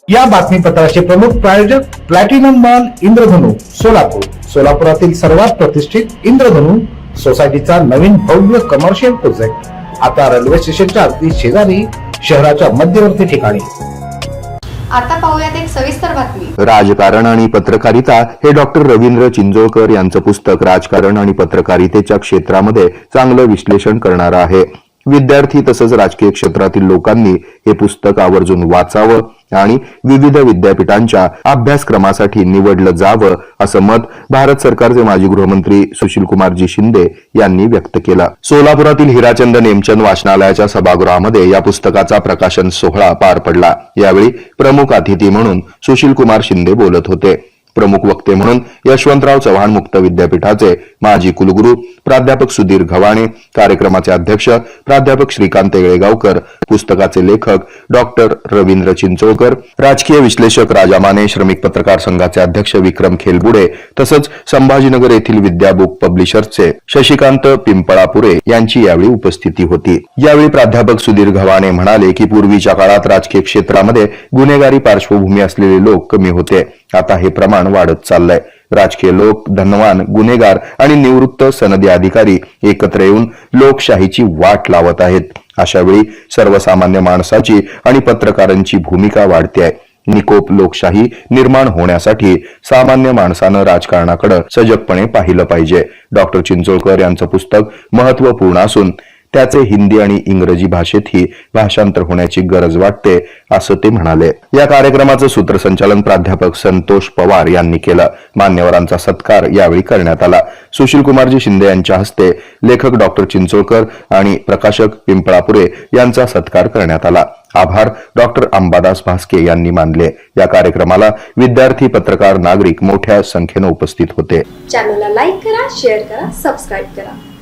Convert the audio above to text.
या बातमीपत्राचे प्रमुख प्रायोजक प्लॅटिनम मॉल इंद्रधनु सोलापूर. सोलापुरातील सर्वात प्रतिष्ठित इंद्रधनु सोसायटीचा नवीन भव्य कमर्शियल प्रोजेक्ट आता रेल्वे स्टेशनच्या अगदी शेजारी शहराच्या मध्यवर्ती ठिकाणी. आता पाहूयात एक सविस्तर बातमी. राजकारण आणि पत्रकारिता हे डॉक्टर रवींद्र चिंचोळकर यांचं पुस्तक राजकारण आणि पत्रकारितेच्या क्षेत्रामध्ये चांगलं विश्लेषण करणारं आहे. विद्यार्थी तसंच राजकीय क्षेत्रातील लोकांनी हे पुस्तक आवर्जून वाचावं आणि विविध विद्यापीठांच्या अभ्यासक्रमासाठी निवडलं जावं असं मत भारत सरकारचे माजी गृहमंत्री सुशीलकुमारजी शिंदे यांनी व्यक्त केलं. सोलापुरातील हिराचंद नेमचंद वाचनालयाच्या सभागृहामध्ये या पुस्तकाचा प्रकाशन सोहळा पार पडला. यावेळी प्रमुख अतिथी म्हणून सुशीलकुमार शिंदे बोलत होते. प्रमुख वक्ते म्हणून यशवंतराव चव्हाण मुक्त विद्यापीठाचे माजी कुलगुरू प्राध्यापक सुधीर घवाणे, कार्यक्रमाचे अध्यक्ष प्राध्यापक श्रीकांत येळेगावकर, पुस्तकाचे लेखक डॉक्टर रवींद्र चिंचोळकर, राजकीय विश्लेषक राजा माने, श्रमिक पत्रकार संघाचे अध्यक्ष विक्रम खेलबुडे तसंच संभाजीनगर येथील विद्या बुक पब्लिशर्सचे शशिकांत पिंपळापुरे यांची यावेळी उपस्थिती होती. यावेळी प्राध्यापक सुधीर घवाणे म्हणाले की पूर्वीच्या काळात राजकीय क्षेत्रामध्ये गुन्हेगारी पार्श्वभूमी असलेले लोक कमी होते. आता हे प्रमाण वाढत चाललंय. राजकीय लोक, धनवान, गुन्हेगार आणि निवृत्त सनदी अधिकारी एकत्र येऊन लोकशाहीची वाट लावत आहेत. अशा वेळी सर्वसामान्य माणसाची आणि पत्रकारांची भूमिका वाढते आहे. निकोप लोकशाही निर्माण होण्यासाठी सामान्य माणसानं राजकारणाकडे सजगपणे पाहिलं पाहिजे. डॉक्टर चिंचोळकर यांचं पुस्तक महत्वपूर्ण असून त्याचे हिंदी आणि इंग्रजी भाषेतही भाषांतर होण्याची गरज वाटते असं ते म्हणाले. या कार्यक्रमाचं सूत्रसंचालन प्राध्यापक संतोष पवार यांनी केलं. मान्यवरांचा सत्कार यावेळी करण्यात आला. सुशीलकुमारजी शिंदे यांच्या हस्ते लेखक डॉक्टर चिंचोळकर आणि प्रकाशक पिंपळापुरे यांचा सत्कार करण्यात आला. आभार डॉक्टर अंबादास भास्के यांनी मानले. या कार्यक्रमाला विद्यार्थी, पत्रकार, नागरिक मोठ्या संख्येने उपस्थित होते. चॅनलला लाईक करा, शेअर करा, सबस्क्राईब करा.